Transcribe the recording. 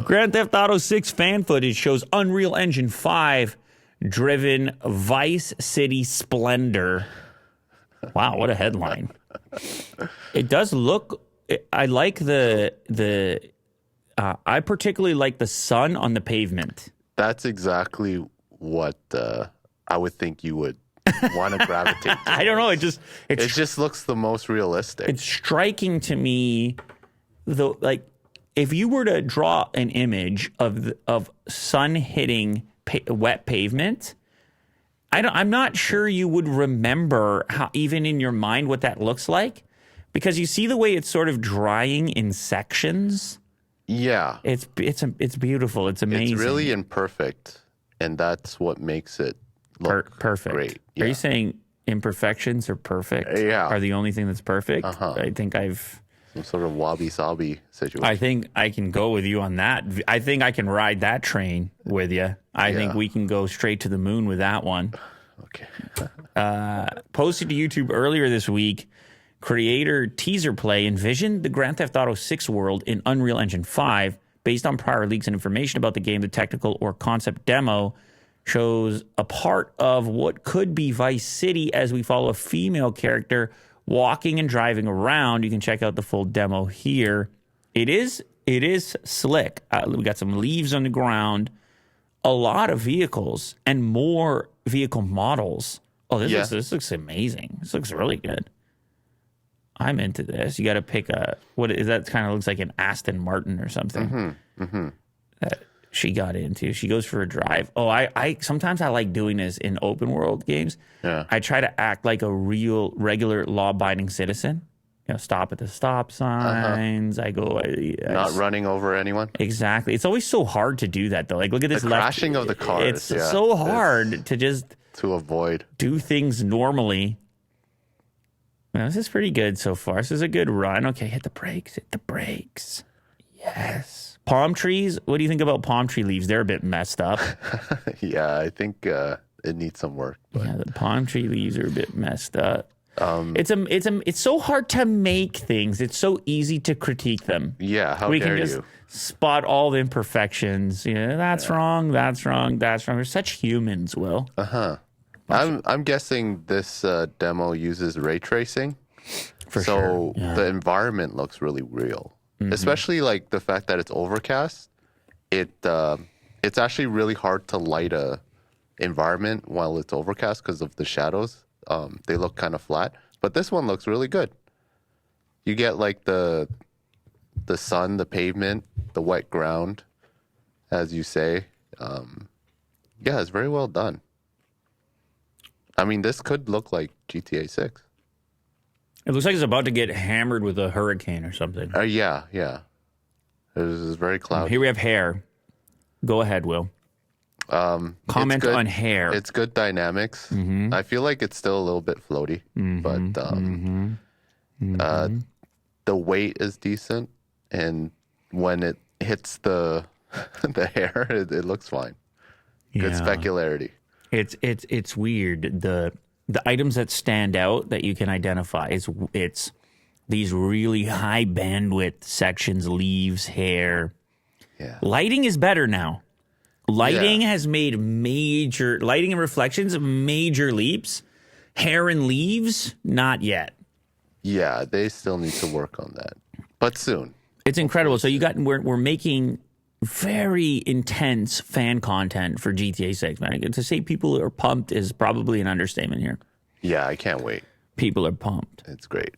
Grand Theft Auto 6 fan footage shows Unreal Engine 5 driven Vice City Splendor. Wow, what a headline. It does look, I like I particularly like the sun on the pavement. That's exactly what I would think you would want to gravitate to. I don't know. It just looks the most realistic. It's striking to me, though, like if you were to draw an image of sun hitting wet pavement, I'm not sure you would remember how, even in your mind, what that looks like, because you see the way it's sort of drying in sections. Yeah, it's beautiful. It's amazing. It's really imperfect, and that's what makes it look perfect. Great. Yeah. Are you saying imperfections are perfect? Yeah, are the only thing that's perfect? I think I've some sort of wabi-sabi situation. I think I can go with you on that. I think I can ride that train with you. I think we can go straight to the moon with that one. Okay. Posted to YouTube earlier this week, creator teaser play envisioned the Grand Theft Auto 6 world in Unreal Engine 5 based on prior leaks and information about the game. The technical or concept demo shows a part of what could be Vice City as we follow a female character walking and driving around. You can check out the full demo here. It is slick. We got some leaves on the ground, a lot of vehicles, and more vehicle models. Oh, this looks amazing. This looks really good. I'm into this. You got to pick what is that? Kind of looks like an Aston Martin or something. That she got into. She goes for a drive. Oh, I sometimes I like doing this in open world games. Yeah. I try to act like a regular law-abiding citizen. Stop at the stop signs. I go. Not running over anyone. Exactly. It's always so hard to do that, though. Like, look at this crashing of the cars. It's so hard to avoid. Do things normally. Well, this is pretty good so far. This is a good run. Okay, hit the brakes. Hit the brakes. Yes. Palm trees. What do you think about palm tree leaves? They're a bit messed up. Yeah, I think it needs some work. But. Yeah, the palm tree leaves are a bit messed up. It's so hard to make things. It's so easy to critique them. Yeah, how we dare can just you? Spot all the imperfections. That's wrong. That's wrong. That's wrong. We're such humans, Will. I'm guessing this demo uses ray tracing, for sure. Yeah. The environment looks really real. Especially like the fact that it's overcast. It's actually really hard to light a environment while it's overcast because of the shadows. They look kind of flat, but this one looks really good. You get like the sun, the pavement, the wet ground, as you say. Yeah, it's very well done. I mean, this could look like GTA 6. It looks like it's about to get hammered with a hurricane or something. Yeah. It's very cloudy. Here we have hair. Go ahead, Will. Comment on hair. It's good dynamics. I feel like it's still a little bit floaty, but the weight is decent, and when it hits the hair, it looks fine. Good specularity. It's weird. The items that stand out that you can identify it's these really high bandwidth sections, leaves, hair. Yeah. Lighting is better now. Lighting has made lighting and reflections, major leaps. Hair and leaves, not yet. Yeah, they still need to work on that, but soon. It's incredible. So we're making very intense fan content for GTA 6, man. To say people are pumped is probably an understatement here. Yeah, I can't wait. People are pumped. It's great.